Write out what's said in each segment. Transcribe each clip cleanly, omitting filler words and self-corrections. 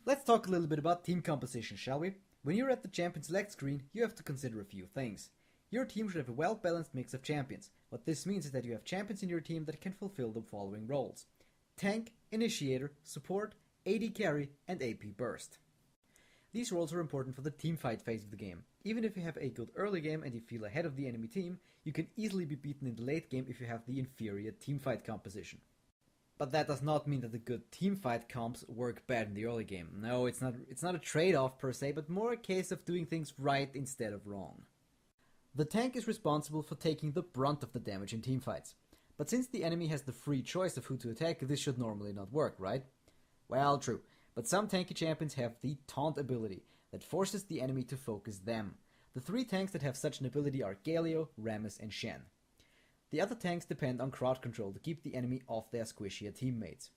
Let's talk a little bit about team composition, shall we? When you're at the champion select screen, you have to consider a few things. Your team should have a well-balanced mix of champions. What this means is that you have champions in your team that can fulfill the following roles: tank, initiator, support, AD carry, and AP burst. These roles are important for the teamfight phase of the game. Even if you have a good early game and you feel ahead of the enemy team, you can easily be beaten in the late game if you have the inferior teamfight composition. But that does not mean that the good teamfight comps work bad in the early game. No, it's not a trade-off per se, but more a case of doing things right instead of wrong. The tank is responsible for taking the brunt of the damage in teamfights. But since the enemy has the free choice of who to attack, this should normally not work, right? Well, true. But some tanky champions have the taunt ability that forces the enemy to focus them. The three tanks that have such an ability are Galio, Rammus, and Shen. The other tanks depend on crowd control to keep the enemy off their squishier teammates.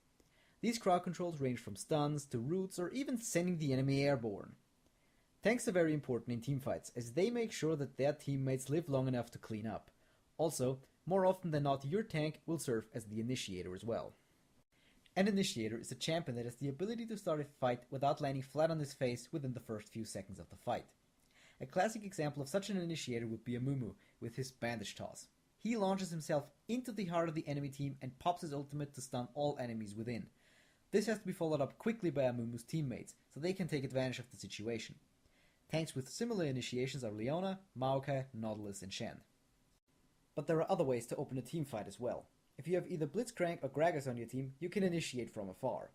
These crowd controls range from stuns to roots or even sending the enemy airborne. Tanks are very important in teamfights as they make sure that their teammates live long enough to clean up. Also, more often than not, your tank will serve as the initiator as well. An initiator is a champion that has the ability to start a fight without landing flat on his face within the first few seconds of the fight. A classic example of such an initiator would be Amumu with his bandage toss. He launches himself into the heart of the enemy team and pops his ultimate to stun all enemies within. This has to be followed up quickly by Amumu's teammates, so they can take advantage of the situation. Tanks with similar initiations are Leona, Maokai, Nautilus, and Shen. But there are other ways to open a teamfight as well. If you have either Blitzcrank or Gragas on your team, you can initiate from afar.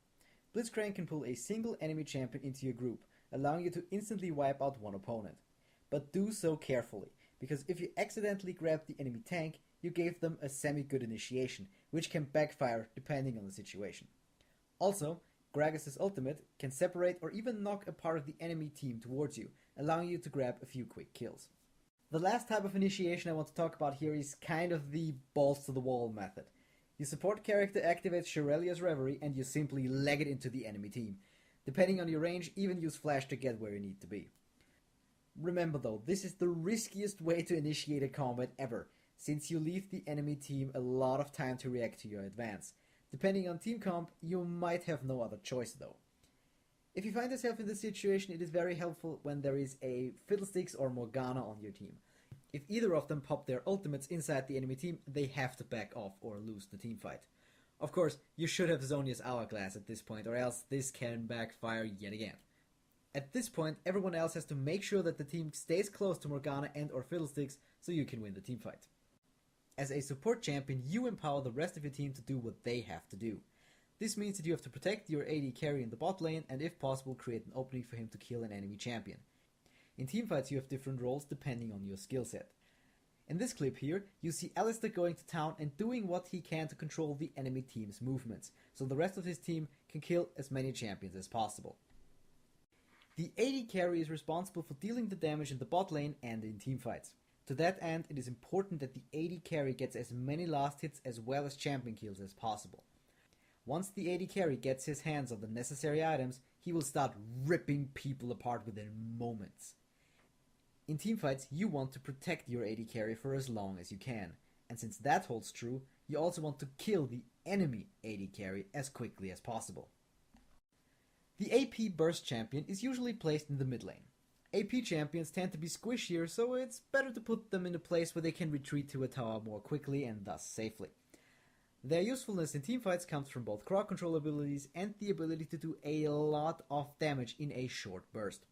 Blitzcrank can pull a single enemy champion into your group, allowing you to instantly wipe out one opponent. But do so carefully, because if you accidentally grab the enemy tank, you gave them a semi-good initiation, which can backfire depending on the situation. Also, Gragas' ultimate can separate or even knock a part of the enemy team towards you, allowing you to grab a few quick kills. The last type of initiation I want to talk about here is kind of the balls to the wall method. Your support character activates Shirelia's Reverie and you simply leg it into the enemy team. Depending on your range, even use flash to get where you need to be. Remember though, this is the riskiest way to initiate a combat ever, since you leave the enemy team a lot of time to react to your advance. Depending on team comp, you might have no other choice though. If you find yourself in this situation, it is very helpful when there is a Fiddlesticks or Morgana on your team. If either of them pop their ultimates inside the enemy team, they have to back off or lose the team fight. Of course, you should have Zhonya's Hourglass at this point, or else this can backfire yet again. At this point, everyone else has to make sure that the team stays close to Morgana and or Fiddlesticks so you can win the team fight. As a support champion, you empower the rest of your team to do what they have to do. This means that you have to protect your AD carry in the bot lane and if possible create an opening for him to kill an enemy champion. In teamfights you have different roles depending on your skill set. In this clip here, you see Alistair going to town and doing what he can to control the enemy team's movements, so the rest of his team can kill as many champions as possible. The AD carry is responsible for dealing the damage in the bot lane and in teamfights. To that end, it is important that the AD carry gets as many last hits as well as champion kills as possible. Once the AD carry gets his hands on the necessary items, he will start ripping people apart within moments. In teamfights, you want to protect your AD carry for as long as you can, and since that holds true, you also want to kill the enemy AD carry as quickly as possible. The AP burst champion is usually placed in the mid lane. AP champions tend to be squishier, so it's better to put them in a place where they can retreat to a tower more quickly and thus safely. Their usefulness in teamfights comes from both crowd control abilities and the ability to do a lot of damage in a short burst.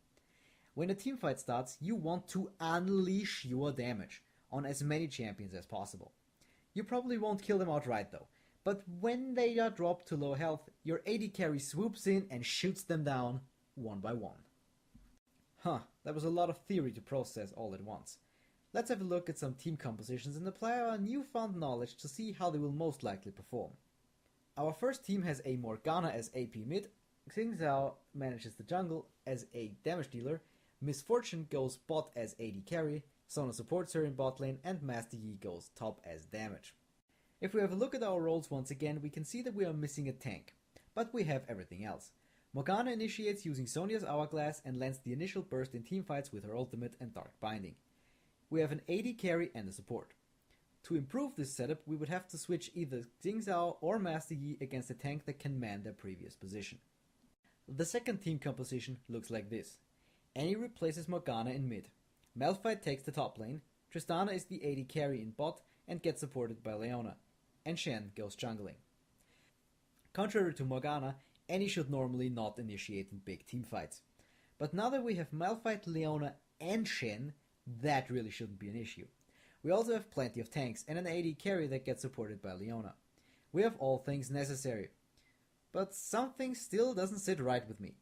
When a teamfight starts, you want to unleash your damage on as many champions as possible. You probably won't kill them outright though, but when they are dropped to low health, your AD carry swoops in and shoots them down one by one. That was a lot of theory to process all at once. Let's have a look at some team compositions and apply our newfound knowledge to see how they will most likely perform. Our first team has a Morgana as AP mid, Xing Zhao manages the jungle as a damage dealer, Misfortune goes bot as AD carry, Sona supports her in bot lane, and Master Yi goes top as damage. If we have a look at our roles once again, we can see that we are missing a tank, but we have everything else. Morgana initiates using Sonya's Hourglass and lands the initial burst in teamfights with her ultimate and Dark Binding. We have an AD carry and a support. To improve this setup, we would have to switch either Xing Zhao or Master Yi against a tank that can man their previous position. The second team composition looks like this. Annie replaces Morgana in mid. Malphite takes the top lane, Tristana is the AD carry in bot and gets supported by Leona, and Shen goes jungling. Contrary to Morgana, Annie should normally not initiate in big team fights. But now that we have Malphite, Leona and Shen, that really shouldn't be an issue. We also have plenty of tanks and an AD carry that gets supported by Leona. We have all things necessary. But something still doesn't sit right with me.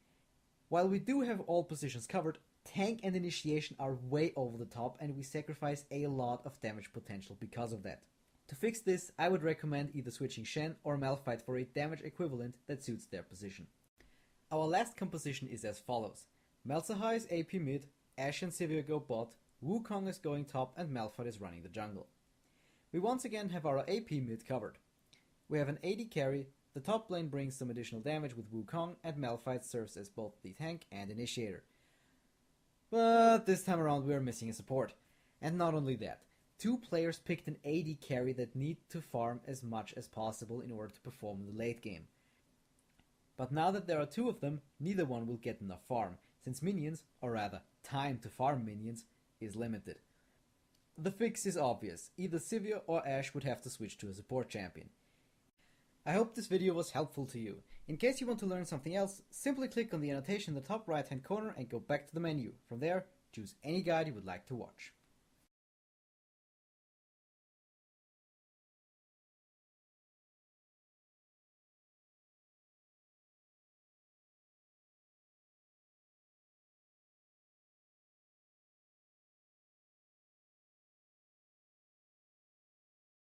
While we do have all positions covered, tank and initiation are way over the top and we sacrifice a lot of damage potential because of that. To fix this, I would recommend either switching Shen or Malphite for a damage equivalent that suits their position. Our last composition is as follows. Malzahar is AP mid, Ashe and Sivir go bot, Wukong is going top and Malphite is running the jungle. We once again have our AP mid covered. We have an AD carry, the top lane brings some additional damage with Wukong and Malphite serves as both the tank and initiator. But this time around we are missing a support. And not only that, two players picked an AD carry that need to farm as much as possible in order to perform in the late game. But now that there are two of them, neither one will get enough farm, since minions, or rather time to farm minions, is limited. The fix is obvious, either Sivir or Ashe would have to switch to a support champion. I hope this video was helpful to you. In case you want to learn something else, simply click on the annotation in the top right hand corner and go back to the menu. From there, choose any guide you would like to watch.